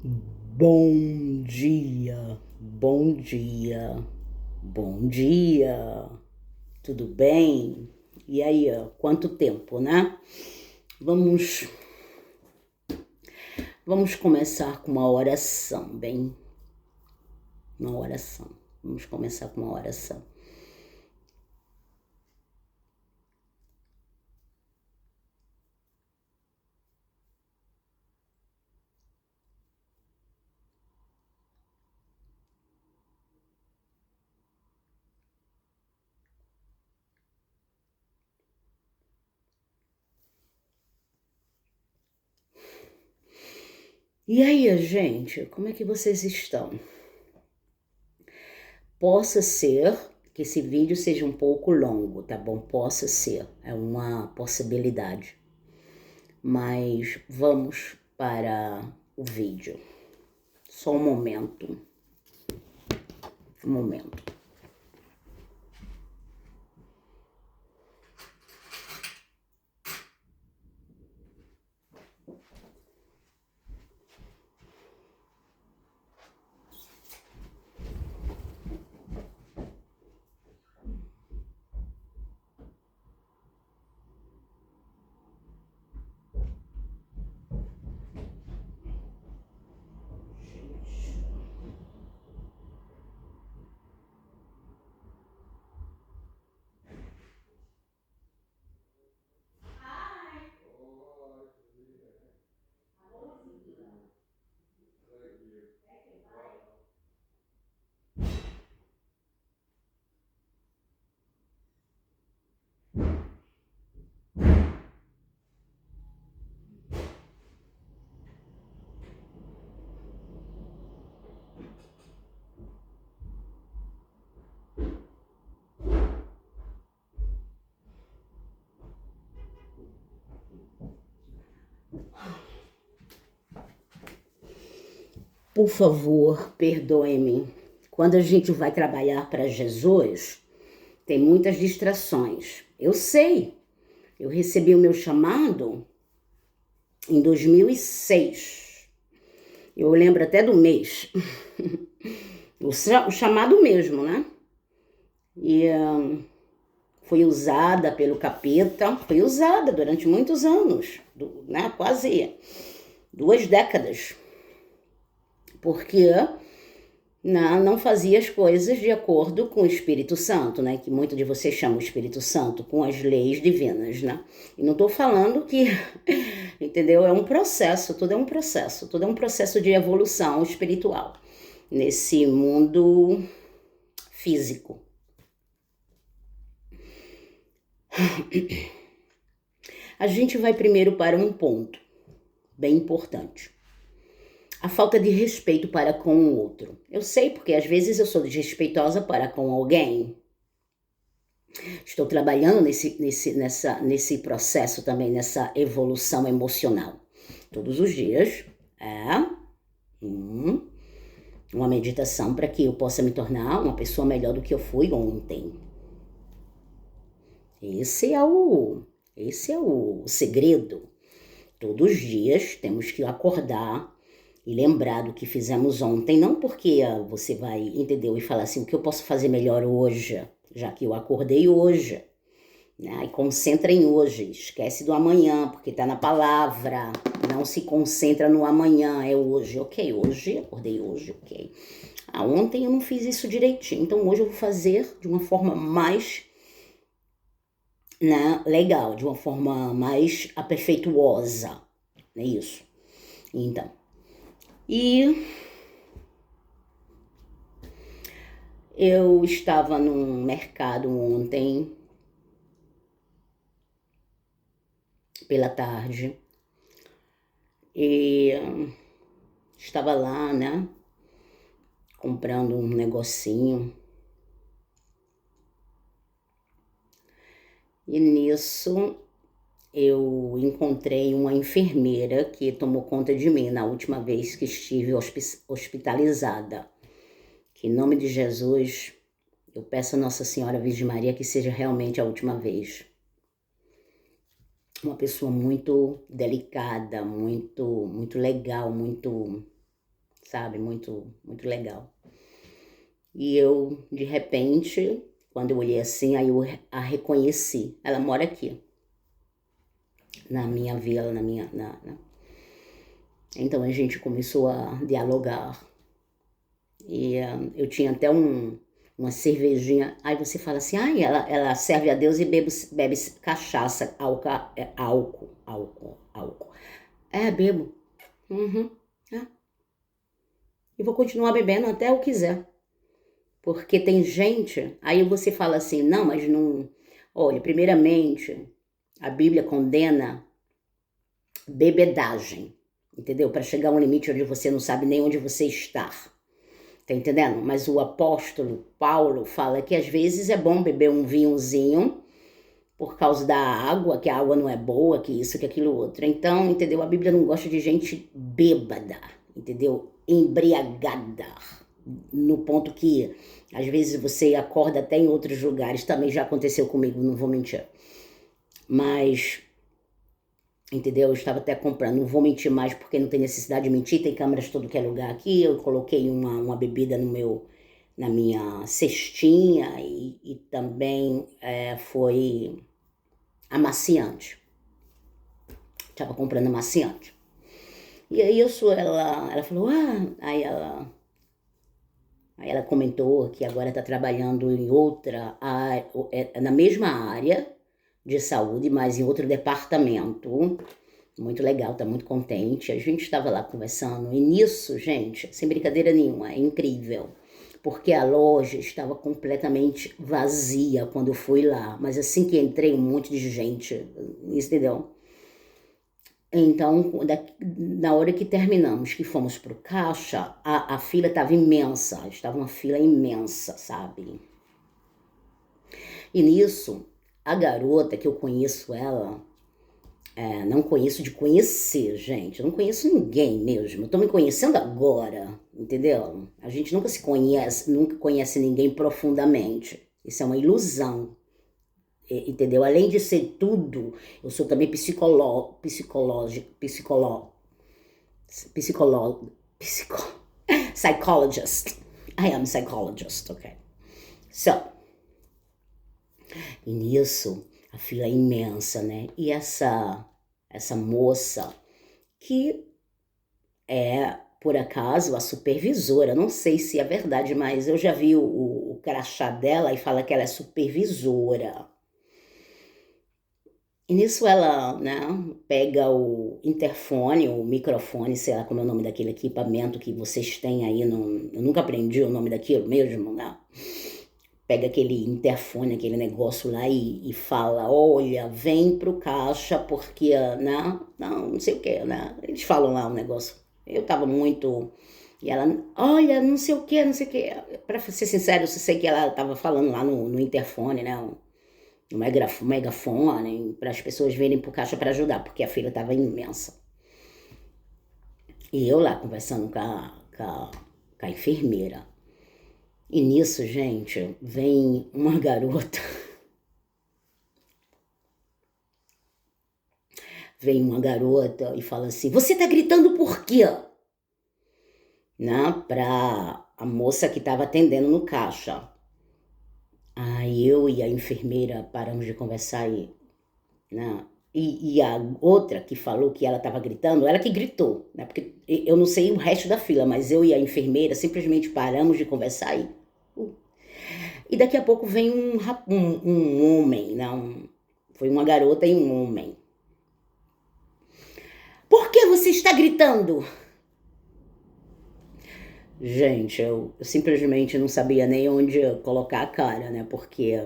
Bom dia, bom dia, bom dia. Tudo bem? E aí, quanto tempo, né? Vamos vamos começar com uma oração, bem? Uma oração. Vamos começar com uma oração. E aí, gente, como é que vocês estão? Possa ser que esse vídeo seja um pouco longo, tá bom? Possa ser, é uma possibilidade. Mas vamos para o vídeo. Só um momento. Um momento. Por favor, perdoe-me. Quando a gente vai trabalhar para Jesus, tem muitas distrações. Eu sei. Eu recebi o meu chamado em 2006. Eu lembro até do mês. O chamado mesmo, né? E fui usada pelo capeta. Fui usada durante muitos anos, né? Quase 2 décadas. Porque não fazia as coisas de acordo com o Espírito Santo, né? Que muito de vocês chamam o Espírito Santo, com as leis divinas, né? E não tô falando que, entendeu? É um processo, tudo é um processo. Tudo é um processo de evolução espiritual nesse mundo físico. A gente vai primeiro para um ponto bem importante. A falta de respeito para com o outro. Eu sei porque às vezes eu sou desrespeitosa para com alguém. Estou trabalhando nesse processo também, nessa evolução emocional. Todos os dias uma meditação para que eu possa me tornar uma pessoa melhor do que eu fui ontem. Esse é o segredo. Todos os dias temos que acordar e lembrar do que fizemos ontem, não porque você vai, entendeu, e falar assim, o que eu posso fazer melhor hoje, já que eu acordei hoje, né? E concentra em hoje, esquece do amanhã, porque tá na palavra, não se concentra no amanhã, é hoje, ok, hoje, acordei hoje, ok. Ontem eu não fiz isso direitinho, então hoje eu vou fazer de uma forma mais, né, legal, de uma forma mais aperfeituosa, não é isso? Então, e eu estava num mercado ontem, pela tarde, e estava lá, né, comprando um negocinho. E nisso eu encontrei uma enfermeira que tomou conta de mim na última vez que estive hospitalizada. Que em nome de Jesus, eu peço a Nossa Senhora Virgem Maria que seja realmente a última vez. Uma pessoa muito delicada, muito legal, muito sabe? Muito, muito legal. E eu, de repente, quando eu olhei assim, aí eu a reconheci. Ela mora aqui, na minha vila, Então a gente começou a dialogar. E eu tinha até uma cervejinha. Aí você fala assim, ela serve a Deus e bebe cachaça, álcool. É, bebo. Uhum. É. E vou continuar bebendo até eu quiser. Porque tem gente, aí você fala assim, não, mas não... Olha, primeiramente, a Bíblia condena bebedagem, entendeu? Para chegar a um limite onde você não sabe nem onde você está. Tá entendendo? Mas o apóstolo Paulo fala que às vezes é bom beber um vinhozinho por causa da água, que a água não é boa, que isso, que aquilo outro. Então, entendeu? A Bíblia não gosta de gente bêbada, entendeu? Embriagada. No ponto que às vezes você acorda até em outros lugares. Também já aconteceu comigo, não vou mentir. Mas, entendeu? Eu estava até comprando, não vou mentir mais porque não tem necessidade de mentir, tem câmeras todo que é lugar aqui. Eu coloquei uma bebida na minha cestinha e também foi amaciante. Estava comprando amaciante. E aí ela falou, aí ela comentou que agora está trabalhando em outra área, na mesma área de saúde, mas em outro departamento. Muito legal, tá muito contente. A gente estava lá conversando e nisso, gente, sem brincadeira nenhuma, é incrível. Porque a loja estava completamente vazia quando eu fui lá. Mas assim que entrei, um monte de gente, entendeu? Então, na hora que terminamos, que fomos pro caixa, a fila estava imensa. Estava uma fila imensa, sabe? E nisso, a garota, que eu conheço ela... não conheço de conhecer, gente. Eu não conheço ninguém mesmo. Eu tô me conhecendo agora, entendeu? A gente nunca se conhece, nunca conhece ninguém profundamente. Isso é uma ilusão, entendeu? Além de ser tudo, eu sou também psychologist. I am psychologist, okay. So, e nisso, a fila é imensa, né? E essa moça, que é, por acaso, a supervisora, não sei se é verdade, mas eu já vi o crachá dela e fala que ela é supervisora. E nisso ela, né, pega o interfone, o microfone, sei lá como é o nome daquele equipamento que vocês têm aí, eu nunca aprendi o nome daquilo mesmo, né? Pega aquele interfone, aquele negócio lá e fala, olha, vem pro caixa porque, né, não sei o que, né? Eles falam lá um negócio. Eu tava muito... E ela, olha, não sei o que. Pra ser sincero, eu sei que ela tava falando lá no interfone, né? No megafone, para as pessoas virem pro caixa para ajudar, porque a fila tava imensa. E eu lá conversando com a enfermeira. E nisso, gente, vem uma garota. Vem uma garota e fala assim, você tá gritando por quê? Né? Pra a moça que tava atendendo no caixa. Aí eu e a enfermeira paramos de conversar né? E a outra que falou que ela estava gritando, ela que gritou, né? Porque eu não sei o resto da fila, mas eu e a enfermeira simplesmente paramos de conversar e daqui a pouco vem um homem, né? Foi uma garota e um homem. Por que você está gritando? Gente, eu simplesmente não sabia nem onde colocar a cara, né? Porque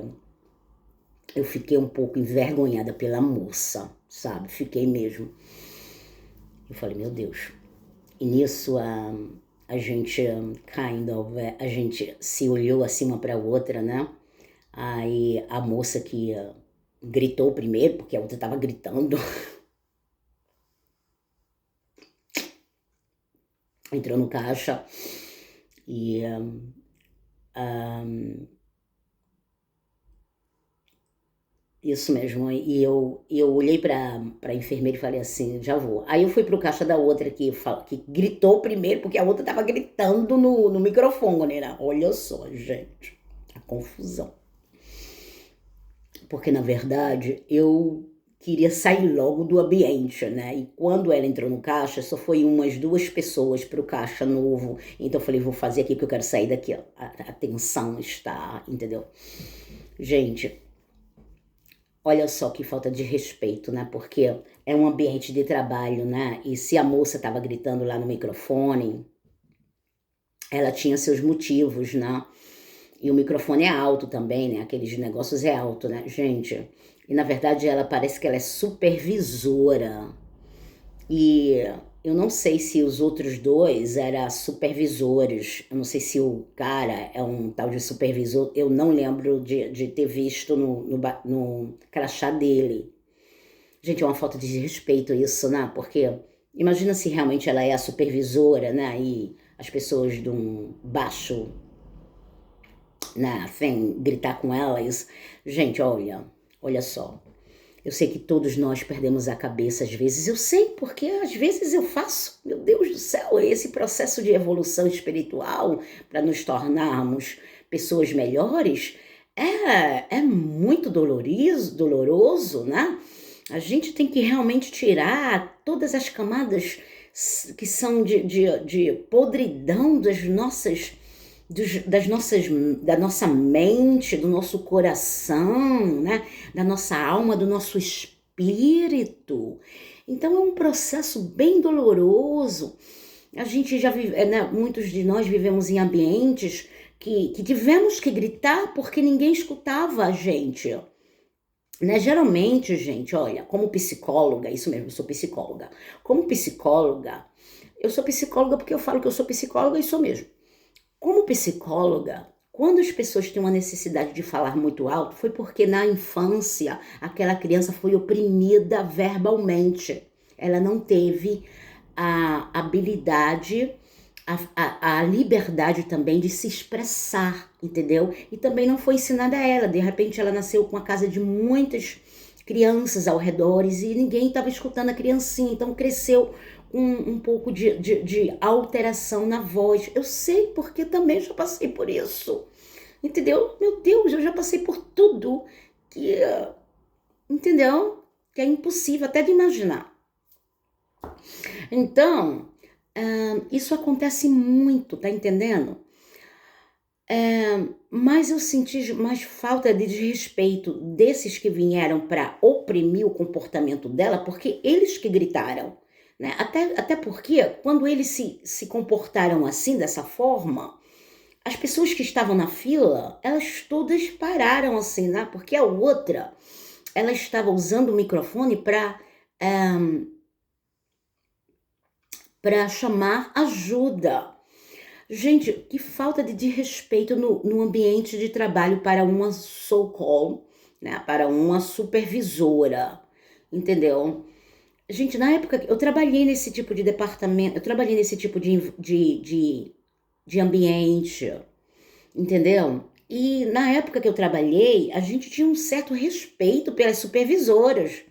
eu fiquei um pouco envergonhada pela moça, sabe? Fiquei mesmo. Eu falei, meu Deus. E nisso a gente a gente se olhou assim uma para a outra, né? Aí a moça que gritou primeiro, porque a outra tava gritando, entrou no caixa e Isso mesmo. E eu olhei pra enfermeira e falei assim, já vou. Aí eu fui pro caixa da outra que gritou primeiro, porque a outra tava gritando no microfone, né? Olha só, gente, a confusão. Porque, na verdade, eu queria sair logo do ambiente, né? E quando ela entrou no caixa, só foi umas duas pessoas pro caixa novo. Então eu falei, vou fazer aqui que eu quero sair daqui, ó. A tensão está, entendeu? Gente, olha só que falta de respeito, né? Porque é um ambiente de trabalho, né? E se a moça estava gritando lá no microfone, ela tinha seus motivos, né? E o microfone é alto também, né? Aqueles negócios é alto, né, gente? E na verdade ela parece que ela é supervisora. E eu não sei se os outros dois eram supervisores. Eu não sei se o cara é um tal de supervisor. Eu não lembro de ter visto no crachá dele. Gente, é uma falta de respeito isso, né? Porque imagina se realmente ela é a supervisora, né? E as pessoas de um baixo, né, vêm gritar com ela. Isso. Gente, olha só. Eu sei que todos nós perdemos a cabeça às vezes. Eu sei porque às vezes eu faço. Meu Deus do céu, esse processo de evolução espiritual para nos tornarmos pessoas melhores é muito doloroso, né? A gente tem que realmente tirar todas as camadas que são de podridão da nossa mente, do nosso coração, né? Da nossa alma, do nosso espírito. Então é um processo bem doloroso. A gente já vive, né? Muitos de nós vivemos em ambientes que tivemos que gritar porque ninguém escutava a gente. Né? Geralmente, gente, olha, como psicóloga, isso mesmo, eu sou psicóloga. Como psicóloga, eu sou psicóloga porque eu falo que eu sou psicóloga e sou mesmo. Como psicóloga, quando as pessoas têm uma necessidade de falar muito alto, foi porque na infância aquela criança foi oprimida verbalmente. Ela não teve a habilidade, a liberdade também de se expressar, entendeu? E também não foi ensinada a ela. De repente ela nasceu com uma casa de muitas crianças ao redor e ninguém estava escutando a criancinha, então cresceu um pouco de alteração na voz. Eu sei porque também já passei por isso, entendeu? Meu Deus, eu já passei por tudo que, entendeu? Que é impossível até de imaginar. Então, isso acontece muito, tá entendendo? Mas eu senti mais falta de respeito desses que vieram para oprimir o comportamento dela, porque eles que gritaram, né? Até porque, quando eles se comportaram assim, dessa forma, as pessoas que estavam na fila, elas todas pararam assim, né? Porque a outra, ela estava usando o microfone para chamar ajuda. Gente, que falta de respeito no ambiente de trabalho para uma so-called, né? Para uma supervisora, entendeu? Gente, na época eu trabalhei nesse tipo de departamento, eu trabalhei nesse tipo de ambiente, entendeu? E na época que eu trabalhei, a gente tinha um certo respeito pelas supervisoras,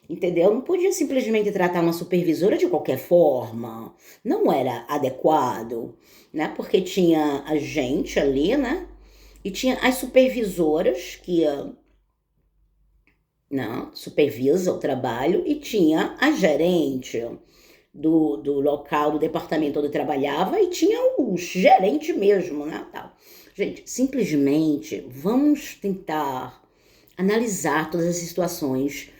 entendeu? Não podia simplesmente tratar uma supervisora de qualquer forma, não era adequado, né? Porque tinha a gente ali, né? E tinha as supervisoras que não, supervisa o trabalho e tinha a gerente do local, do departamento onde eu trabalhava e tinha o gerente mesmo, né? Tal. Gente, simplesmente vamos tentar analisar todas as situações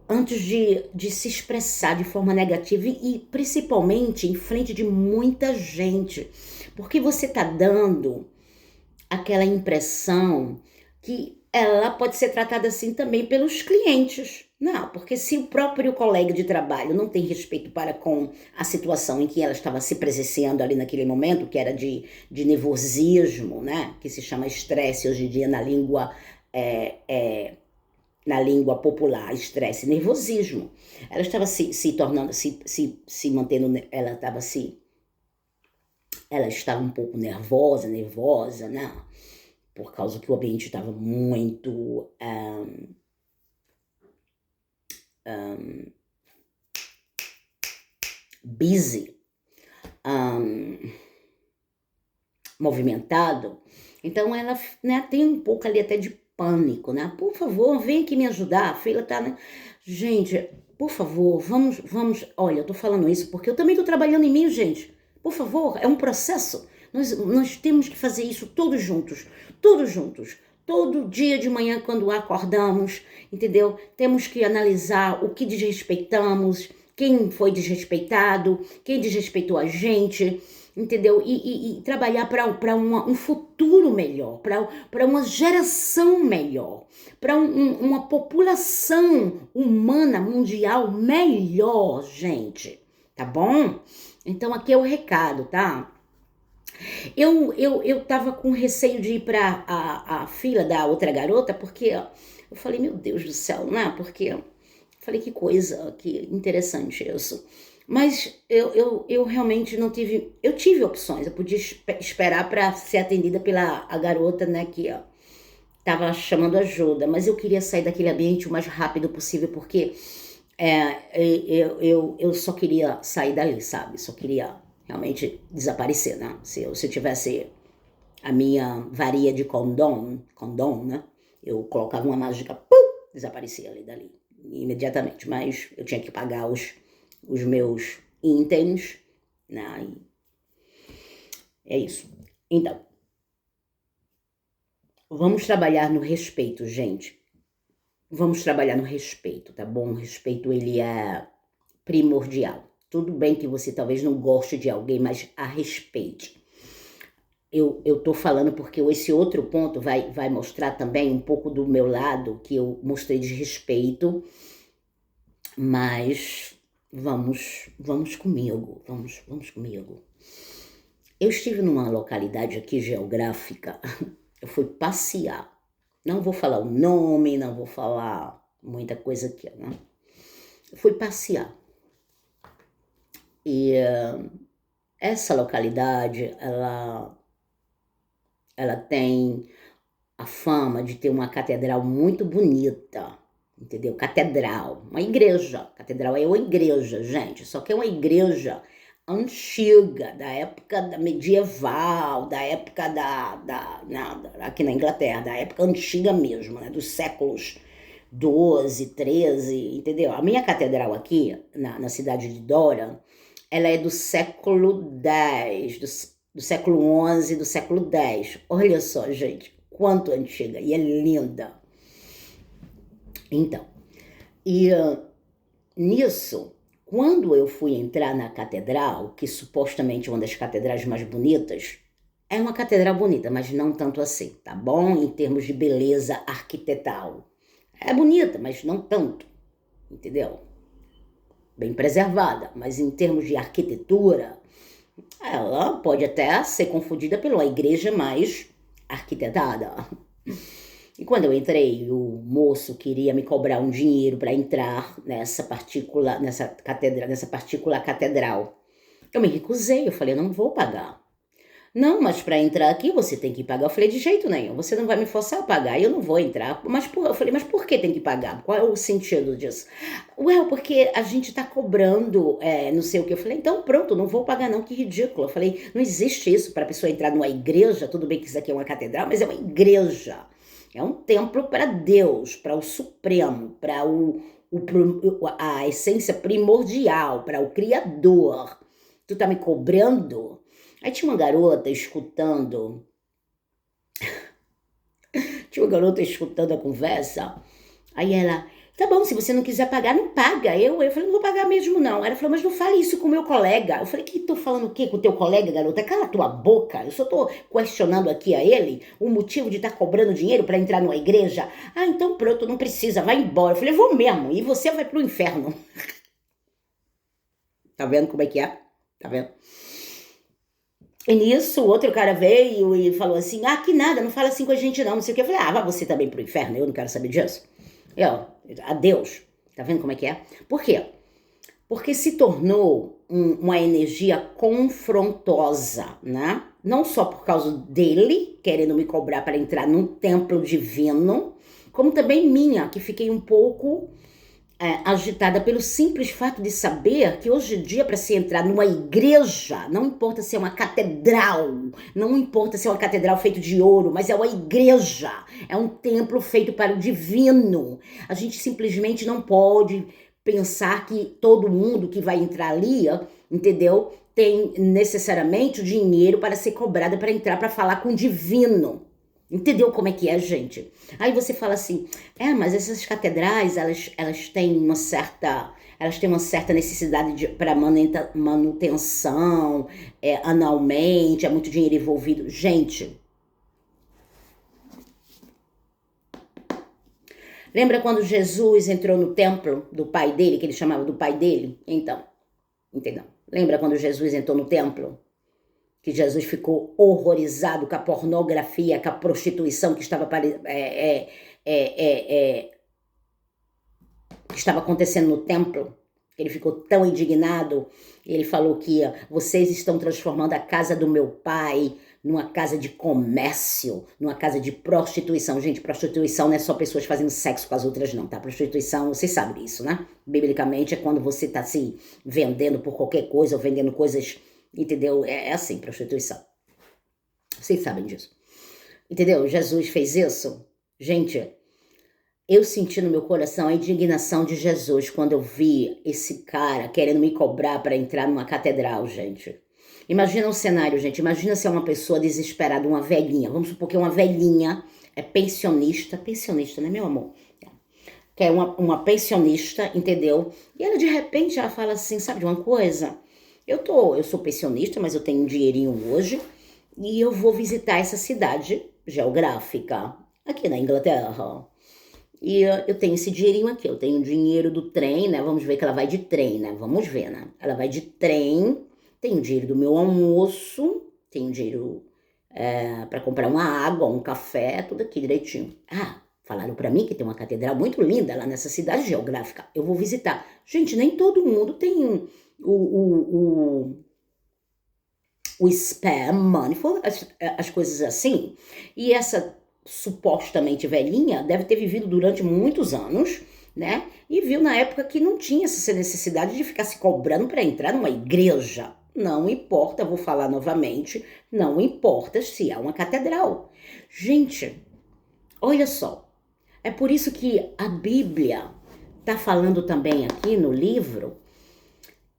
antes de se expressar de forma negativa e principalmente em frente de muita gente, porque você tá dando aquela impressão que ela pode ser tratada assim também pelos clientes. Não, porque se o próprio colega de trabalho não tem respeito para com a situação em que ela estava se presenciando ali naquele momento, que era de nervosismo, né? Que se chama estresse hoje em dia na língua popular, estresse, nervosismo. Ela estava se tornando, se mantendo, ela estava um pouco nervosa, né? por causa que o ambiente estava muito busy, movimentado. Então ela, né, tem um pouco ali até de pânico, né? Por favor, vem aqui me ajudar. A filha tá, né? Gente, por favor, vamos. Olha, eu tô falando isso porque eu também tô trabalhando em mim, gente. Por favor, é um processo. Nós temos que fazer isso todos juntos, todos juntos. Todo dia de manhã, quando acordamos, entendeu? Temos que analisar o que desrespeitamos, quem foi desrespeitado, quem desrespeitou a gente, entendeu? E trabalhar para um futuro melhor, para uma geração melhor, para uma população humana mundial melhor, gente. Tá bom? Então aqui é o recado, tá? Eu tava com receio de ir para a fila da outra garota, porque eu falei, meu Deus do céu, né? Porque eu falei, que coisa, que interessante isso. Mas eu realmente não tive. Eu tive opções, eu podia esperar para ser atendida pela a garota, né, que tava chamando ajuda, mas eu queria sair daquele ambiente o mais rápido possível, porque eu só queria sair dali, sabe? Só queria realmente desaparecer, né? Se eu tivesse a minha varinha de condom, né? Eu colocava uma mágica, pum, desaparecia ali dali, imediatamente. Mas eu tinha que pagar os meus itens, né? É isso. Então, vamos trabalhar no respeito, gente. Vamos trabalhar no respeito, tá bom? O respeito, ele é primordial. Tudo bem que você talvez não goste de alguém, mas a respeite. Eu tô falando porque esse outro ponto vai mostrar também um pouco do meu lado, que eu mostrei de respeito, mas vamos comigo, vamos comigo. Eu estive numa localidade aqui geográfica, eu fui passear. Não vou falar o nome, não vou falar muita coisa aqui, né? Eu fui passear. E essa localidade, ela tem a fama de ter uma catedral muito bonita, entendeu? Catedral, uma igreja. Catedral é uma igreja, gente, só que é uma igreja antiga, da época medieval, da época aqui na Inglaterra, da época antiga mesmo, né? Dos séculos 12, 13, entendeu? A minha catedral aqui, na cidade de Durham, ela é do século 10, do século 11, do século 10. Olha só, gente, quanto antiga, e é linda. Então, e nisso, quando eu fui entrar na catedral, que supostamente é uma das catedrais mais bonitas, é uma catedral bonita, mas não tanto assim, tá bom? Em termos de beleza arquitetal. É bonita, mas não tanto, entendeu? Bem preservada, mas em termos de arquitetura, ela pode até ser confundida pela igreja mais arquitetada. E quando eu entrei, o moço queria me cobrar um dinheiro para entrar nessa particular catedral. Eu me recusei, eu falei, eu não vou pagar. Não, mas para entrar aqui você tem que pagar. Eu falei, de jeito nenhum, você não vai me forçar a pagar, eu não vou entrar. Eu falei, mas por que tem que pagar? Qual é o sentido disso? Porque a gente tá cobrando, não sei o que. Eu falei, então pronto, não vou pagar não, que ridículo. Eu falei, não existe isso para a pessoa entrar numa igreja, tudo bem que isso aqui é uma catedral, mas é uma igreja. É um templo para Deus, para o Supremo, para a essência primordial, para o Criador. Tu tá me cobrando? Aí tinha uma garota escutando a conversa. Aí ela, tá bom, se você não quiser pagar, não paga. Eu falei, não vou pagar mesmo não. Aí ela falou, mas não fale isso com o meu colega. Eu falei, que tô falando o quê com o teu colega, garota? Cala a tua boca. Eu só tô questionando aqui a ele o motivo de estar cobrando dinheiro para entrar numa igreja. Ah, então pronto, não precisa, vai embora. Eu falei, vou mesmo, e você vai pro inferno. Tá vendo como é que é? Tá vendo? E nisso, o outro cara veio e falou assim, que nada, não fala assim com a gente não sei o que. Eu falei, vai você também pro inferno, eu não quero saber disso. Adeus. Tá vendo como é que é? Por quê? porque se tornou uma energia confrontosa, né? Não só por causa dele, querendo me cobrar para entrar num templo divino, como também minha, que fiquei um pouco agitada pelo simples fato de saber que hoje em dia, para se entrar numa igreja, não importa se é uma catedral, não importa se é uma catedral feita de ouro, mas é uma igreja, é um templo feito para o divino. A gente simplesmente não pode pensar que todo mundo que vai entrar ali, entendeu, tem necessariamente o dinheiro para ser cobrado para entrar para falar com o divino. Entendeu como é que é, gente? Aí você fala assim, mas essas catedrais, elas têm uma certa necessidade para manutenção, anualmente, é muito dinheiro envolvido. Gente, lembra quando Jesus entrou no templo do pai dele, que ele chamava do pai dele? Então, entendeu? Lembra quando Jesus entrou no templo? Que Jesus ficou horrorizado com a pornografia, com a prostituição que estava acontecendo no templo. Ele ficou tão indignado, ele falou que vocês estão transformando a casa do meu pai numa casa de comércio, numa casa de prostituição. Gente, prostituição não é só pessoas fazendo sexo com as outras não, tá? Prostituição, vocês sabem disso, né? Biblicamente é quando você tá se vendendo por qualquer coisa ou vendendo coisas, entendeu? É assim, prostituição. Vocês sabem disso. Entendeu? Jesus fez isso. Gente, eu senti no meu coração a indignação de Jesus quando eu vi esse cara querendo me cobrar para entrar numa catedral, gente. Imagina um cenário, gente. Imagina se é uma pessoa desesperada, uma velhinha. Vamos supor que é uma velhinha, pensionista, né, meu amor? Que é uma pensionista, entendeu? E ela, de repente, ela fala assim, sabe de uma coisa? Eu sou pensionista, mas eu tenho um dinheirinho hoje e eu vou visitar essa cidade geográfica aqui na Inglaterra. E eu tenho esse dinheirinho aqui, eu tenho dinheiro do trem, né? Vamos ver que ela vai de trem, né? Vamos ver, né? Ela vai de trem, tenho dinheiro do meu almoço, tenho dinheiro para comprar uma água, um café, tudo aqui direitinho. Falaram para mim que tem uma catedral muito linda lá nessa cidade geográfica. Eu vou visitar. Gente, nem todo mundo tem o spam money, as coisas assim. E essa supostamente velhinha deve ter vivido durante muitos anos, né? E viu na época que não tinha essa necessidade de ficar se cobrando para entrar numa igreja. Não importa, vou falar novamente, não importa se é uma catedral. Gente, olha só. É por isso que a Bíblia está falando também aqui no livro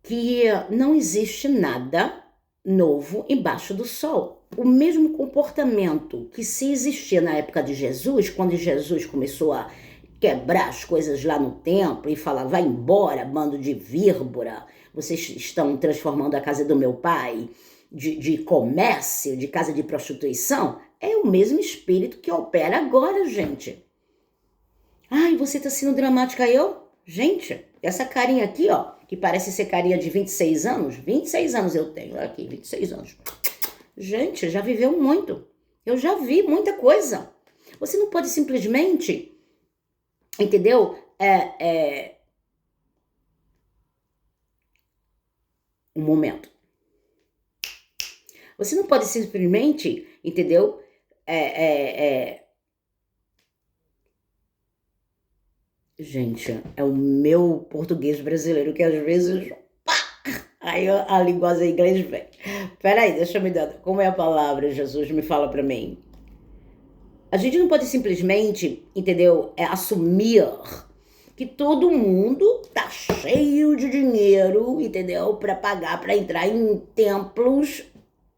que não existe nada novo embaixo do sol. O mesmo comportamento que se existia na época de Jesus, quando Jesus começou a quebrar as coisas lá no templo e falar, vai embora, bando de vírbora, vocês estão transformando a casa do meu pai de comércio, de casa de prostituição, é o mesmo espírito que opera agora, gente. Ai, você tá sendo dramática, Gente, essa carinha aqui, que parece ser carinha de 26 anos. 26 anos eu tenho aqui, 26 anos. Gente, já viveu muito. Eu já vi muita coisa. Você não pode simplesmente, entendeu? Um momento. Você não pode simplesmente, entendeu? Gente, é o meu português brasileiro que às vezes... Aí a linguagem em inglês vem. Peraí, deixa eu me dar... Como é a palavra, Jesus? Me fala pra mim. A gente não pode simplesmente, entendeu? Assumir que todo mundo tá cheio de dinheiro, entendeu? Pra pagar, pra entrar em templos,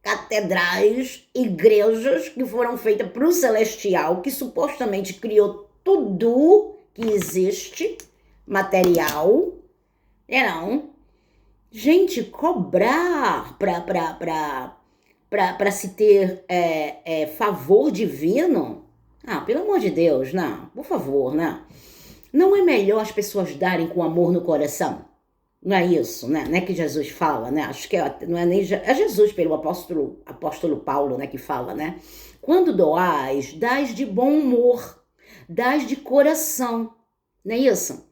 catedrais, igrejas que foram feitas pro celestial, que supostamente criou tudo que existe, material, não. Gente, cobrar para se ter favor divino? Pelo amor de Deus, não, por favor, né? Não é melhor as pessoas darem com amor no coração? Não é isso, né? Não é que Jesus fala, né? Acho que não é nem... É Jesus pelo apóstolo Paulo, né, que fala, né? Quando doais, dás de bom humor, dás de coração, não é isso?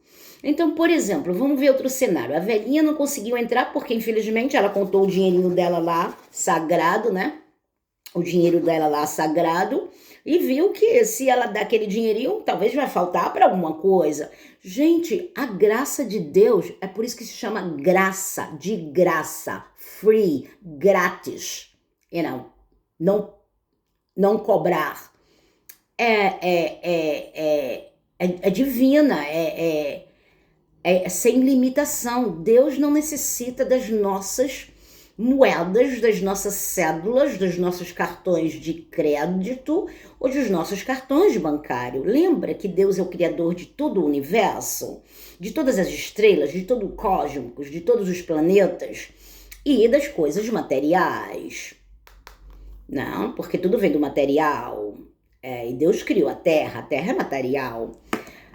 Então, por exemplo, vamos ver outro cenário. A velhinha não conseguiu entrar porque, infelizmente, ela contou o dinheirinho dela lá, sagrado, né? O dinheiro dela lá, sagrado, e viu que se ela dá aquele dinheirinho, talvez vai faltar para alguma coisa. Gente, a graça de Deus, é por isso que se chama graça, de graça, free, grátis, não, não cobrar. É divina, é sem limitação. Deus não necessita das nossas moedas, das nossas cédulas, dos nossos cartões de crédito ou dos nossos cartões bancários. Lembra que Deus é o criador de todo o universo, de todas as estrelas, de todo o cosmos, de todos os planetas e das coisas materiais. Não, porque tudo vem do material. E Deus criou a terra é material.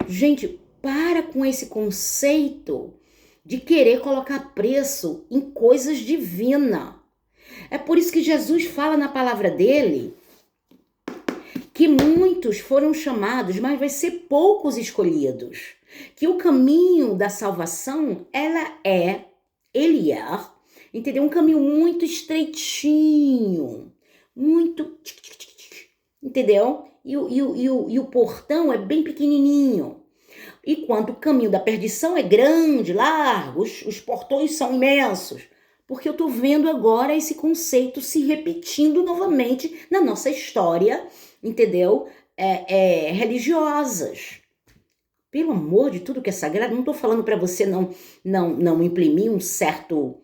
Gente, para com esse conceito de querer colocar preço em coisas divinas. É por isso que Jesus fala na palavra dele que muitos foram chamados, mas vai ser poucos escolhidos. Que o caminho da salvação, ele é, entendeu? Um caminho muito estreitinho, muito, entendeu? E o portão é bem pequenininho. Enquanto o caminho da perdição é grande, largo, os portões são imensos. Porque eu tô vendo agora esse conceito se repetindo novamente na nossa história, entendeu? Religiosas. Pelo amor de tudo que é sagrado, não tô falando para você não imprimir um certo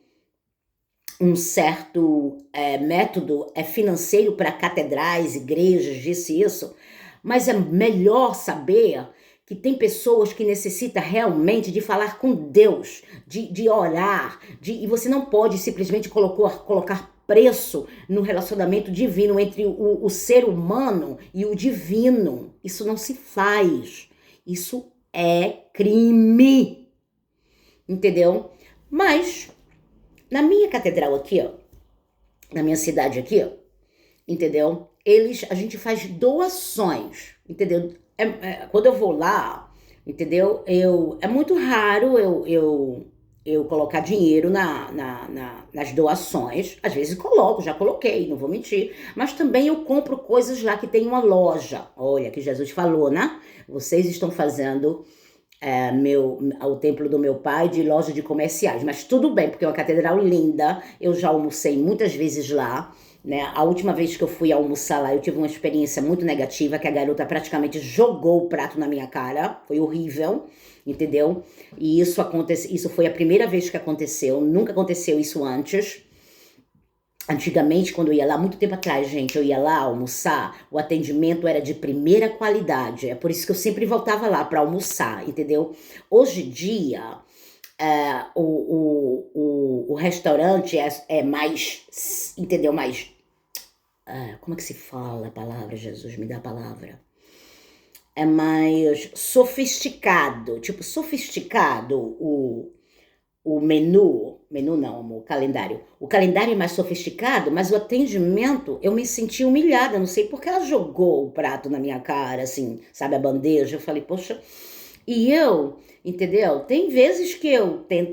método financeiro para catedrais, igrejas, isso, mas é melhor saber que tem pessoas que necessitam realmente de falar com Deus, de orar, e você não pode simplesmente colocar preço no relacionamento divino entre o ser humano e o divino. Isso não se faz. Isso é crime. Entendeu? Mas, na minha catedral aqui, ó, na minha cidade aqui, ó, entendeu? A gente faz doações, entendeu? Quando eu vou lá, entendeu? É muito raro eu colocar dinheiro nas doações. Às vezes já coloquei, não vou mentir. Mas também eu compro coisas lá que tem uma loja. Olha, que Jesus falou, né? Vocês estão fazendo o templo do meu pai de loja de comerciais. Mas tudo bem, porque é uma catedral linda. Eu já almocei muitas vezes lá. Né? A última vez que eu fui almoçar lá, eu tive uma experiência muito negativa, que a garota praticamente jogou o prato na minha cara. Foi horrível, entendeu? E isso foi a primeira vez que aconteceu. Nunca aconteceu isso antes. Antigamente, quando eu ia lá, muito tempo atrás, gente, eu ia lá almoçar, o atendimento era de primeira qualidade. É por isso que eu sempre voltava lá para almoçar, entendeu? Hoje em dia, o restaurante é mais, entendeu? Mais, como é que se fala a palavra? Jesus, me dá a palavra. É mais sofisticado, tipo, sofisticado o menu não, amor, o calendário. O calendário é mais sofisticado, mas o atendimento, eu me senti humilhada, não sei porque ela jogou o prato na minha cara, assim, sabe, a bandeja. Eu falei, poxa, e entendeu? Tem vezes que tem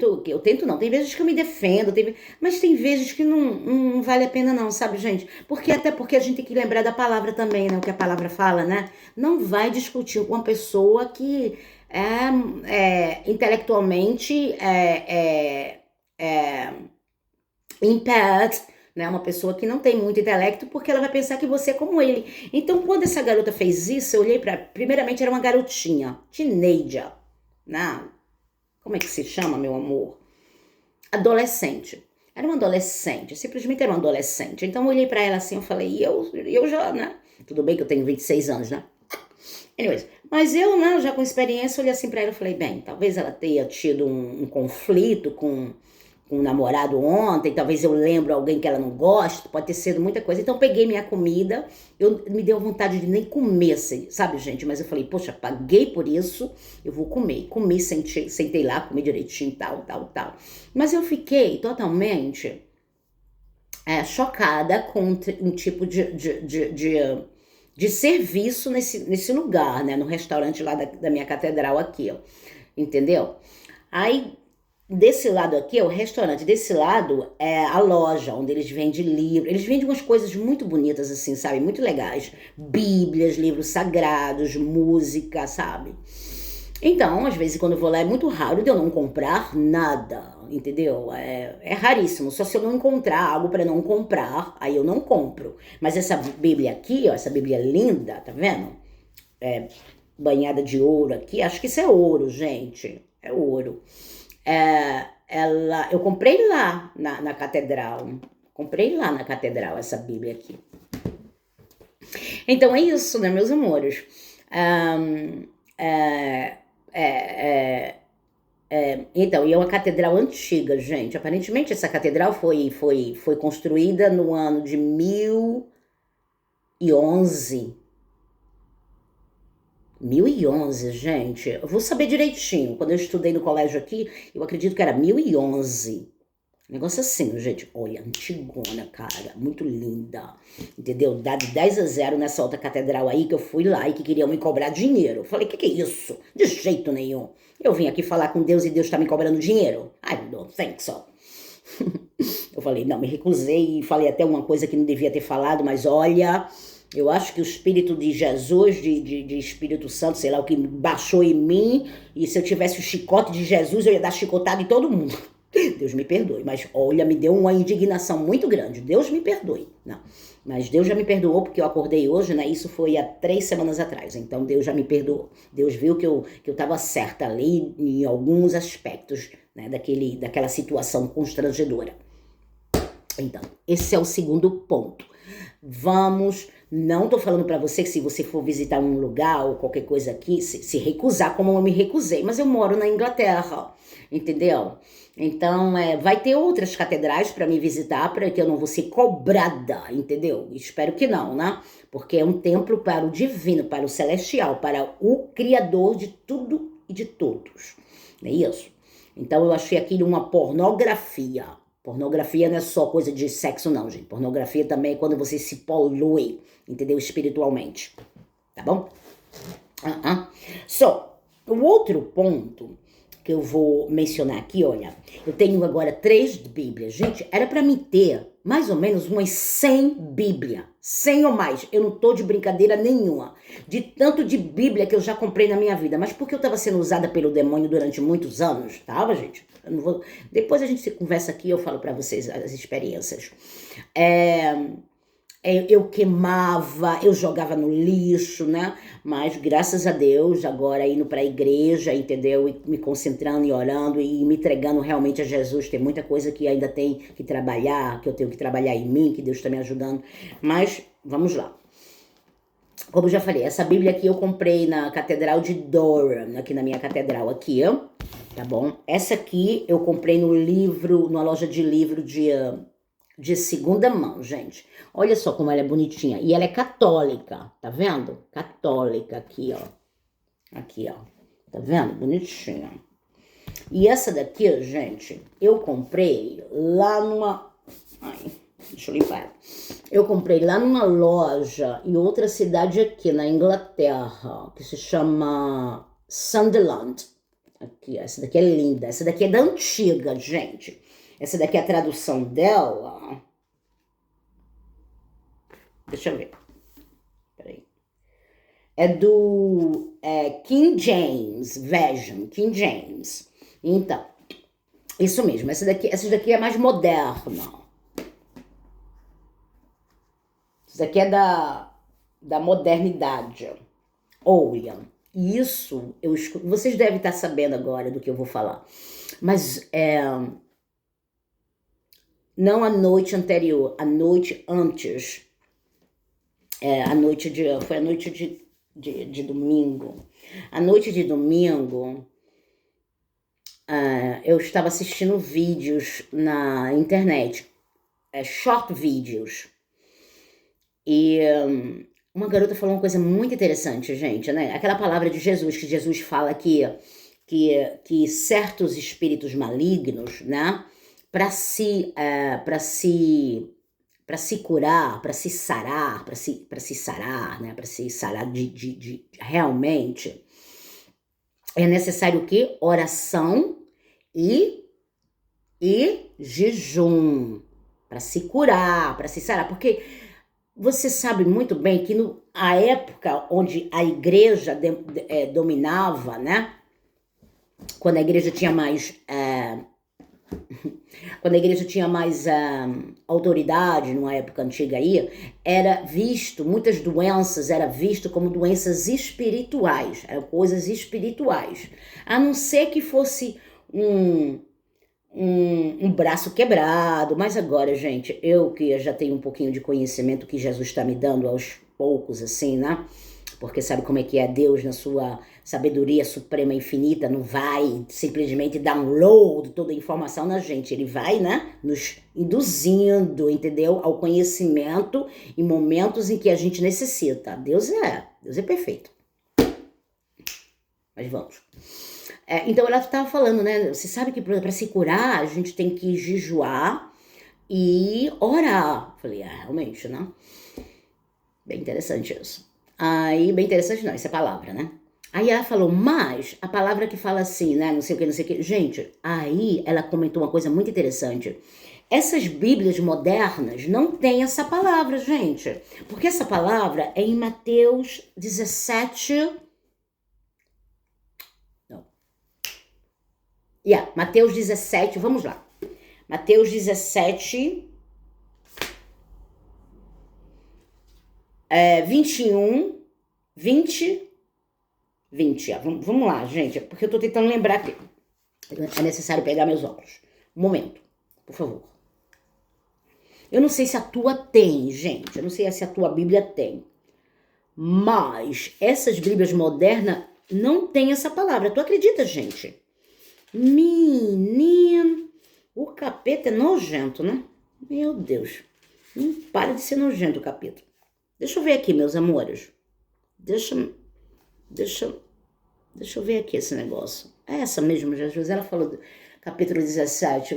vezes que eu me defendo, mas tem vezes que não vale a pena não, sabe, gente? Até porque a gente tem que lembrar da palavra também, né? O que a palavra fala, né? Não vai discutir com uma pessoa que intelectualmente impaired, né? Uma pessoa que não tem muito intelecto, porque ela vai pensar que você é como ele. Então, quando essa garota fez isso, eu olhei primeiramente era uma garotinha, teenager, né? Como é que se chama, meu amor? Adolescente. Era uma adolescente, simplesmente era uma adolescente. Então, eu olhei pra ela assim, eu falei, eu já, né? Tudo bem que eu tenho 26 anos, né? Anyways, mas eu, né, já com experiência, olhei assim pra ela e falei, bem, talvez ela tenha tido um conflito com um namorado ontem, talvez eu lembro alguém que ela não gosta, pode ter sido muita coisa. Então, peguei minha comida, me deu vontade de nem comer, sabe, gente? Mas eu falei, poxa, paguei por isso, eu vou comer. Comi, sentei lá, comi direitinho, tal. Mas eu fiquei totalmente chocada com um tipo de serviço nesse lugar, né? No restaurante lá da minha catedral aqui, ó. entendeu? Aí, desse lado aqui é o restaurante, desse lado é a loja, onde eles vendem livros. Eles vendem umas coisas muito bonitas, assim, sabe? Muito legais. Bíblias, livros sagrados, música, sabe? Então, às vezes, quando eu vou lá, é muito raro de eu não comprar nada, entendeu? É raríssimo. Só se eu não encontrar algo para não comprar, aí eu não compro. Mas essa Bíblia aqui, ó, essa Bíblia linda, tá vendo? Banhada de ouro aqui, acho que isso é ouro, gente. É ouro. Eu comprei lá na catedral. Comprei lá na catedral essa Bíblia aqui. Então é isso, né, meus amores? Então, e é uma catedral antiga, gente. Aparentemente essa catedral foi construída no ano de 1011. 1011, gente. Eu vou saber direitinho. Quando eu estudei no colégio aqui, eu acredito que era 1011. Negócio assim, gente. Olha, antigona, cara. Muito linda. Entendeu? Dá de 10-0 nessa outra catedral aí que eu fui lá e que queriam me cobrar dinheiro. Eu falei, que é isso? De jeito nenhum. Eu vim aqui falar com Deus e Deus tá me cobrando dinheiro. I don't think so. Eu falei, não, me recusei e falei até uma coisa que não devia ter falado, mas olha... Eu acho que o Espírito de Jesus, de Espírito Santo, sei lá, o que baixou em mim, e se eu tivesse o chicote de Jesus, eu ia dar chicotada em todo mundo. Deus me perdoe, mas olha, me deu uma indignação muito grande. Deus me perdoe. Não, mas Deus já me perdoou porque eu acordei hoje, né? Isso foi há 3 semanas atrás. Então Deus já me perdoou. Deus viu que eu estava certa ali em alguns aspectos, né? Daquela situação constrangedora. Então, esse é o segundo ponto. Não tô falando para você que se você for visitar um lugar ou qualquer coisa aqui, se recusar como eu me recusei, mas eu moro na Inglaterra, entendeu? Então, vai ter outras catedrais para me visitar, para que eu não vou ser cobrada, entendeu? Espero que não, né? Porque é um templo para o divino, para o celestial, para o Criador de tudo e de todos, não é isso? Então, eu achei aquilo uma pornografia. Pornografia não é só coisa de sexo, não, gente. Pornografia também é quando você se polui, entendeu? Espiritualmente. Tá bom? O outro ponto que eu vou mencionar aqui, olha, eu tenho agora 3 Bíblias. Gente, era para mim ter mais ou menos umas 100 Bíblias. 100 ou mais. Eu não tô de brincadeira nenhuma. De tanto de Bíblia que eu já comprei na minha vida. Mas porque eu tava sendo usada pelo demônio durante muitos anos, tava, gente? Eu não vou... Depois a gente conversa aqui e eu falo para vocês as experiências. Eu queimava, eu jogava no lixo, né? Mas graças a Deus, agora indo para a igreja, entendeu? E me concentrando e orando e me entregando realmente a Jesus. Tem muita coisa que ainda tem que trabalhar, que eu tenho que trabalhar em mim, que Deus está me ajudando. Mas vamos lá. Como eu já falei, essa Bíblia aqui eu comprei na Catedral de Durham, aqui na minha catedral aqui, tá bom? Essa aqui eu comprei numa loja de livro de segunda mão, gente. Olha só como ela é bonitinha. E ela é católica, tá vendo? Católica aqui, ó. Aqui, ó. Tá vendo? Bonitinha. E essa daqui, gente, eu comprei lá numa... Ai, deixa eu limpar. Eu comprei lá numa loja em outra cidade aqui, na Inglaterra, que se chama Sunderland. Aqui, essa daqui é linda. Essa daqui é da antiga, gente. Essa daqui é a tradução dela. Deixa eu ver. Peraí. É do King James Version. King James. Então, isso mesmo. Essa daqui é mais moderna. Essa daqui é da modernidade. Olha, isso eu escuto. Vocês devem estar sabendo agora do que eu vou falar. Mas não a noite anterior, a noite antes. Foi a noite de domingo. A noite de domingo, eu estava assistindo vídeos na internet, short vídeos. E uma garota falou uma coisa muito interessante, gente, né? Aquela palavra de Jesus, que Jesus fala que certos espíritos malignos, né? Para se curar, para se sarar, né? Para se sarar de realmente, é necessário o quê? Oração e jejum. Para se curar, para se sarar. Porque você sabe muito bem que a época onde a igreja dominava, né? Quando a igreja tinha mais autoridade, numa época antiga aí, muitas doenças eram visto como doenças espirituais, eram coisas espirituais. A não ser que fosse um braço quebrado, mas agora, gente, eu que já tenho um pouquinho de conhecimento que Jesus está me dando aos poucos, assim, né? Porque sabe como é que é Deus na sua sabedoria suprema infinita, não vai simplesmente download toda a informação na gente, ele vai, né, nos induzindo, entendeu, ao conhecimento em momentos em que a gente necessita. Deus é perfeito. Mas vamos. Então ela estava falando, né, você sabe que para se curar a gente tem que jejuar e orar. Falei, realmente, né? Bem interessante isso. Aí, bem interessante não, essa é a palavra, né? Aí ela falou, mas a palavra que fala assim, né, não sei o que, não sei o que. Gente, aí ela comentou uma coisa muito interessante. Essas bíblias modernas não têm essa palavra, gente. Porque essa palavra é em Mateus 17... Não. Mateus 17, vamos lá. Mateus 17... 21, 20, vamos lá, gente, porque eu tô tentando lembrar aqui. É necessário pegar meus óculos. Um momento, por favor. Eu não sei se a tua tem, gente, eu não sei se a tua Bíblia tem, mas essas Bíblias modernas não tem essa palavra. Tu acredita, gente? Menino, o capeta é nojento, né? Meu Deus, não para de ser nojento o capeta. Deixa eu ver aqui, meus amores. Deixa eu ver aqui esse negócio. É essa mesmo, Jesus. Ela falou do capítulo 17,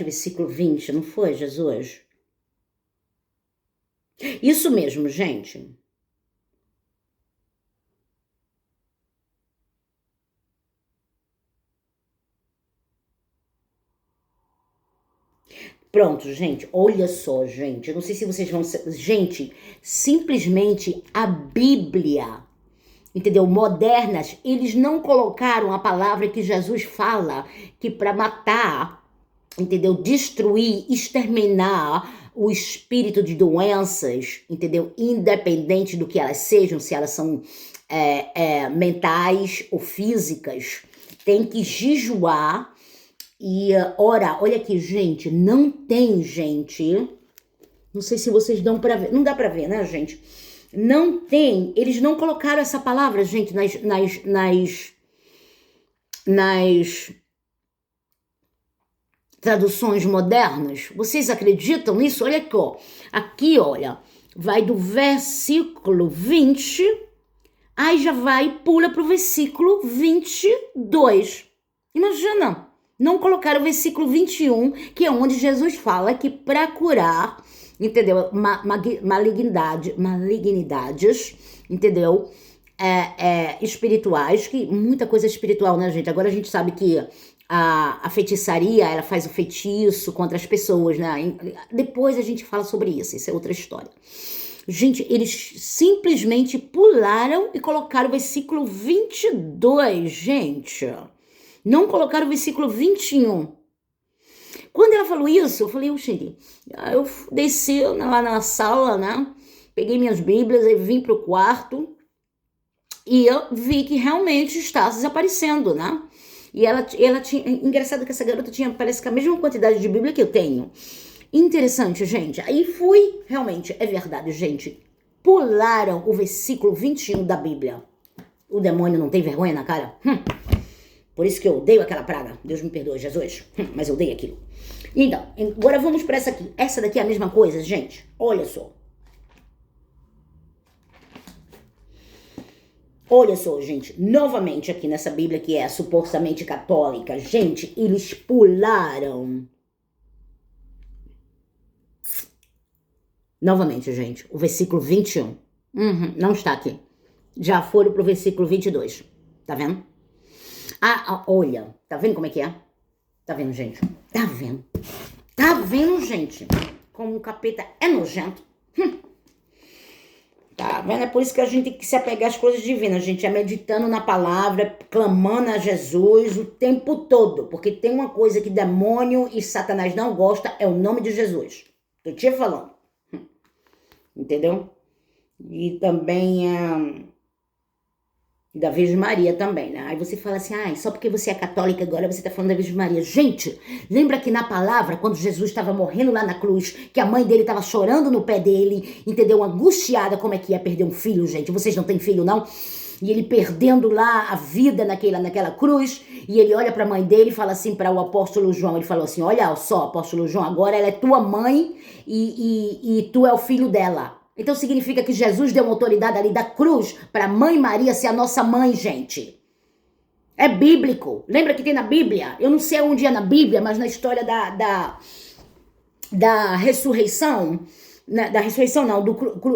versículo 20, não foi, Jesus? Isso mesmo, gente. Pronto, gente, olha só, gente, eu não sei se vocês vão... Gente, simplesmente a Bíblia, entendeu? Modernas, eles não colocaram a palavra que Jesus fala, que para matar, entendeu? Destruir, exterminar o espírito de doenças, entendeu? Independente do que elas sejam, se elas são mentais ou físicas, tem que jejuar e orar. Olha aqui, gente, não tem, gente. Não sei se vocês dão pra ver. Não dá pra ver, né, gente? Não tem. Eles não colocaram essa palavra, gente, nas traduções modernas. Vocês acreditam nisso? Olha aqui, ó. Aqui, olha, vai do versículo 20, aí já vai e pula pro versículo 22. Imagina. Não colocaram o versículo 21, que é onde Jesus fala que para curar, entendeu? Malignidades, entendeu? Espirituais, que muita coisa espiritual, né, gente? Agora a gente sabe que a feitiçaria, ela faz o feitiço contra as pessoas, né? Depois a gente fala sobre isso é outra história. Gente, eles simplesmente pularam e colocaram o versículo 22, gente. Não colocaram o versículo 21. Quando ela falou isso, eu falei, oxente, eu desci lá na sala, né? Peguei minhas bíblias e vim pro quarto e eu vi que realmente estava desaparecendo, né? E ela tinha... Engraçado que essa garota tinha, parece que a mesma quantidade de bíblia que eu tenho. Interessante, gente. Aí fui, realmente, é verdade, gente. Pularam o versículo 21 da Bíblia. O demônio não tem vergonha na cara? Por isso que eu odeio aquela praga. Deus me perdoe, Jesus. Mas eu odeio aquilo. Então, agora vamos para essa aqui. Essa daqui é a mesma coisa, gente. Olha só. Olha só, gente. Novamente aqui nessa Bíblia que é supostamente católica. Gente, eles pularam. Novamente, gente. O versículo 21. Não está aqui. já foram pro versículo 22. Tá vendo? Olha, tá vendo como é que é? Tá vendo, gente? Tá vendo? Tá vendo, gente? Como o capeta é nojento. Tá vendo? É por isso que a gente tem que se apegar às coisas divinas. A gente é meditando na palavra, clamando a Jesus o tempo todo. Porque tem uma coisa que demônio e Satanás não gosta, é o nome de Jesus. Tô te falando. Entendeu? E também da Virgem Maria também, né? Aí você fala assim, só porque você é católica agora você tá falando da Virgem Maria. Gente, lembra que na palavra, quando Jesus estava morrendo lá na cruz, que a mãe dele estava chorando no pé dele, entendeu? Angustiada, como é que ia perder um filho, gente? Vocês não têm filho, não? E ele perdendo lá a vida naquela cruz, e ele olha para a mãe dele e fala assim para o apóstolo João, ele falou assim, olha só, apóstolo João, agora ela é tua mãe e tu é o filho dela. Então significa que Jesus deu uma autoridade ali da cruz para a mãe Maria ser a nossa mãe, gente. É bíblico. Lembra que tem na Bíblia? Eu não sei onde é na Bíblia, mas na história da ressurreição, da ressurreição não,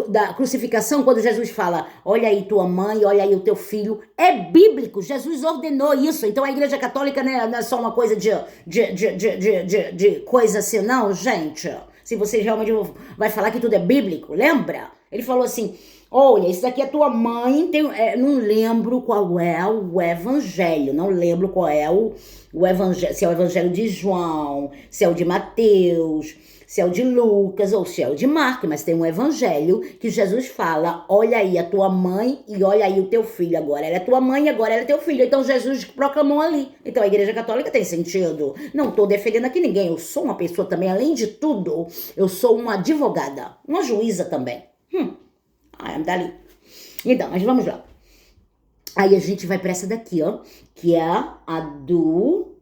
da crucificação, quando Jesus fala, olha aí tua mãe, olha aí o teu filho, é bíblico, Jesus ordenou isso. Então a Igreja Católica não é só uma coisa de coisa assim, não, gente. Se você realmente vai falar que tudo é bíblico, lembra? Ele falou assim, olha, isso daqui é tua mãe, não lembro qual é o evangelho, não lembro qual é o evangelho, se é o evangelho de João, se é o de Mateus, se é o de Lucas ou se é o de Marcos, mas tem um evangelho que Jesus fala, olha aí a tua mãe e olha aí o teu filho, agora ela é tua mãe e agora ela é teu filho. Então Jesus proclamou ali. Então a Igreja Católica tem sentido. Não estou defendendo aqui ninguém, eu sou uma pessoa também, além de tudo, eu sou uma advogada, uma juíza também. Dali. Então, mas vamos lá. Aí a gente vai para essa daqui, ó, que é a do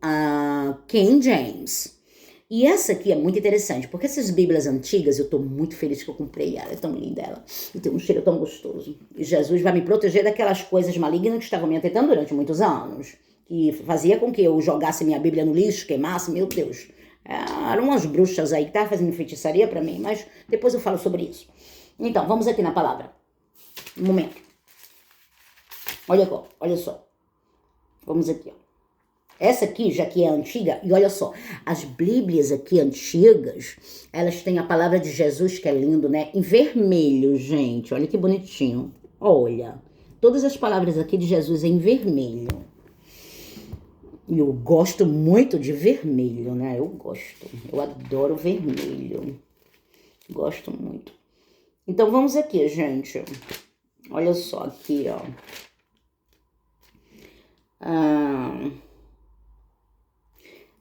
King James. E essa aqui é muito interessante, porque essas bíblias antigas, eu tô muito feliz que eu comprei ela, é tão linda ela, e tem um cheiro tão gostoso. E Jesus vai me proteger daquelas coisas malignas que estavam me atentando durante muitos anos, que fazia com que eu jogasse minha Bíblia no lixo, queimasse, meu Deus. Eram umas bruxas aí que estavam fazendo feitiçaria pra mim, mas depois eu falo sobre isso. Então, vamos aqui na palavra. Um momento. Olha só. Vamos aqui, ó. Essa aqui, já que é antiga, e olha só, as bíblias aqui antigas, elas têm a palavra de Jesus, que é lindo, né? Em vermelho, gente, olha que bonitinho. Olha, todas as palavras aqui de Jesus em vermelho. E eu gosto muito de vermelho, né? Eu adoro vermelho. Gosto muito. Então vamos aqui, gente. Olha só aqui, ó.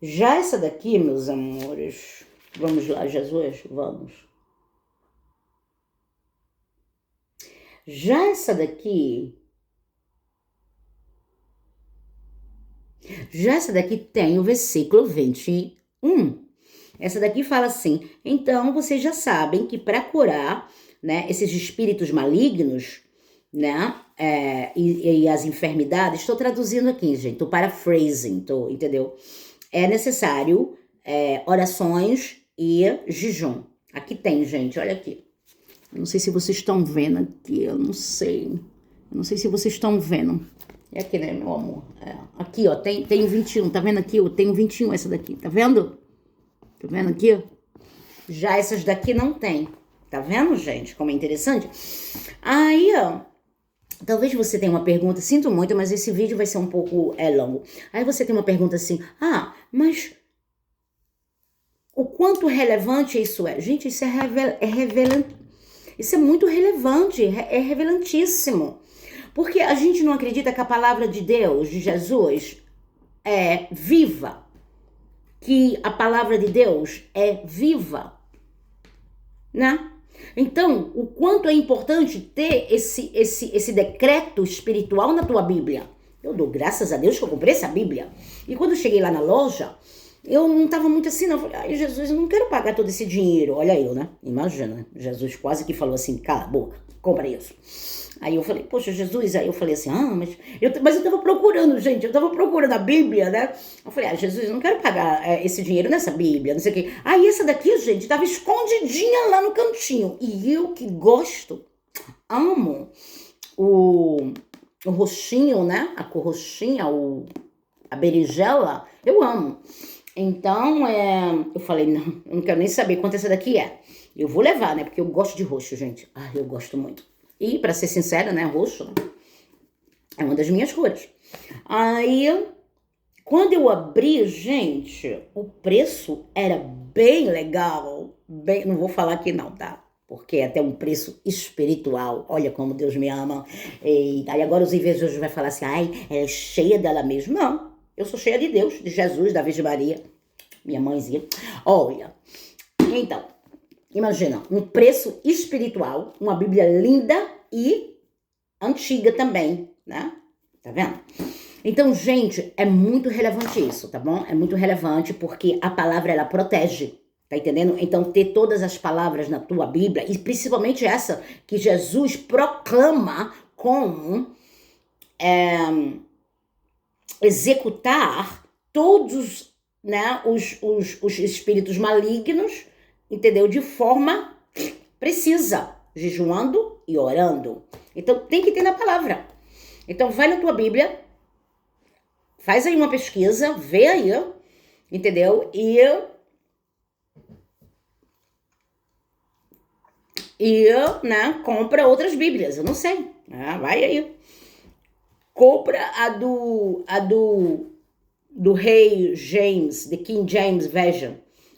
Já essa daqui, meus amores, vamos lá, Jesus, vamos. Já essa daqui tem o versículo 21. Essa daqui fala assim, então vocês já sabem que para curar, né, esses espíritos malignos, né, e as enfermidades, estou traduzindo aqui, gente, estou paraphrasing, entendeu? É necessário orações e jejum. Aqui tem, gente, olha aqui. Eu não sei se vocês estão vendo aqui, eu não sei se vocês estão vendo. É aqui, né, meu amor? Aqui, ó, tem 21, tá vendo aqui? Eu tenho 21 essa daqui, tá vendo? Tá vendo aqui? Já essas daqui não tem. Tá vendo, gente? Como é interessante? Aí, ó, talvez você tenha uma pergunta, sinto muito, mas esse vídeo vai ser um pouco longo. Aí você tem uma pergunta assim, mas o quanto relevante isso é? Gente, isso isso é muito relevante, é revelantíssimo. Porque a gente não acredita que a palavra de Deus, de Jesus, é viva. Que a palavra de Deus é viva, né? Então, o quanto é importante ter esse decreto espiritual na tua Bíblia. Eu dou graças a Deus que eu comprei essa Bíblia. E quando eu cheguei lá na loja, eu não estava muito assim, não. Eu falei, Jesus, eu não quero pagar todo esse dinheiro. Olha eu, né? Imagina, Jesus quase que falou assim, cala a boca, compra isso. Aí eu falei, poxa, Jesus, aí eu falei assim, mas eu tava procurando, gente, eu tava procurando a Bíblia, né? Eu falei, Jesus, eu não quero pagar esse dinheiro nessa Bíblia, não sei o quê. Aí essa daqui, gente, tava escondidinha lá no cantinho. E eu que gosto, amo o, o roxinho, né? A cor roxinha, a berinjela, eu amo. Então, eu falei, não, eu não quero nem saber quanto essa daqui é. Eu vou levar, né? Porque eu gosto de roxo, gente. Eu gosto muito. E, pra ser sincera, né? Roxo é uma das minhas cores. Aí, quando eu abri, gente, o preço era bem legal. Bem, não vou falar aqui não, tá? Porque é até um preço espiritual. Olha como Deus me ama. E aí agora os invejosos vão falar assim, ai, ela é cheia dela mesma. Não, eu sou cheia de Deus, de Jesus, da Virgem Maria, minha mãezinha. Olha, então, imagina, um preço espiritual, uma Bíblia linda e antiga também, né? Tá vendo? Então, gente, é muito relevante isso, tá bom? É muito relevante porque a palavra, ela protege, tá entendendo? Então, ter todas as palavras na tua Bíblia, e principalmente essa que Jesus proclama como executar todos, né, os espíritos malignos, entendeu? De forma precisa, jejuando e orando. Então, tem que ter na palavra. Então, vai na tua Bíblia, faz aí uma pesquisa, vê aí, entendeu? Né, compra outras Bíblias, eu não sei, né? Vai aí. Compra a do rei James, the King James Version.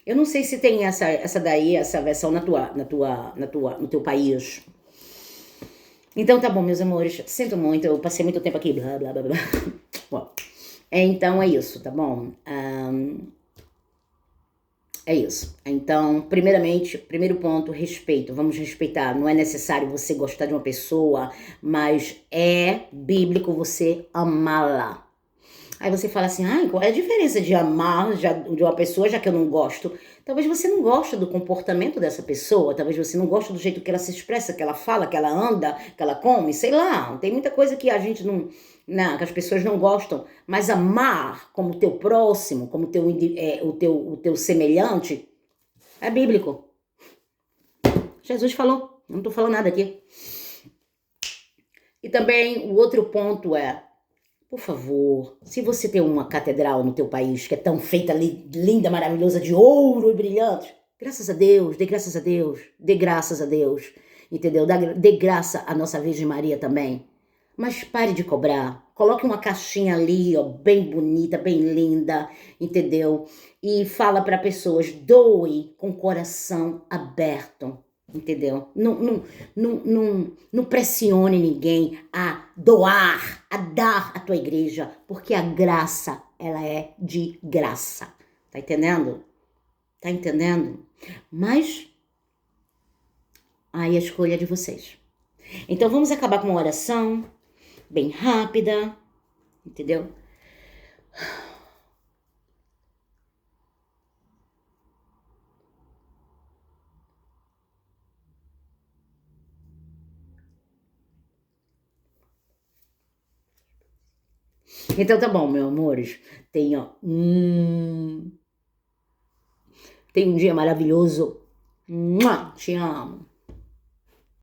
Eu não sei se tem essa daí, essa versão no teu país. Então tá bom, meus amores, sinto muito, eu passei muito tempo aqui, blá, blá, blá, blá. Bom, então é isso, tá bom? É isso. Então, primeiramente, primeiro ponto, respeito. Vamos respeitar. Não é necessário você gostar de uma pessoa, mas é bíblico você amá-la. Aí você fala assim, qual é a diferença de amar de uma pessoa, já que eu não gosto? Talvez você não goste do comportamento dessa pessoa, talvez você não goste do jeito que ela se expressa, que ela fala, que ela anda, que ela come, sei lá. Tem muita coisa que a gente não, que as pessoas não gostam. Mas amar como teu próximo, como o teu semelhante, é bíblico. Jesus falou, não estou falando nada aqui. E também o outro ponto por favor, se você tem uma catedral no teu país que é tão feita, linda, maravilhosa, de ouro e brilhante, graças a Deus, dê graças a Deus, dê graças a Deus, entendeu? Dê graça à nossa Virgem Maria também. Mas pare de cobrar, coloque uma caixinha ali, bem bonita, bem linda, entendeu? E fala para pessoas, doe com o coração aberto. Entendeu? Não pressione ninguém a doar, a dar a tua igreja, porque a graça, ela é de graça. Tá entendendo? Tá entendendo? Mas aí a escolha é de vocês. Então vamos acabar com uma oração bem rápida, entendeu? Então tá bom, meus amores. Tenha um dia maravilhoso. Te amo.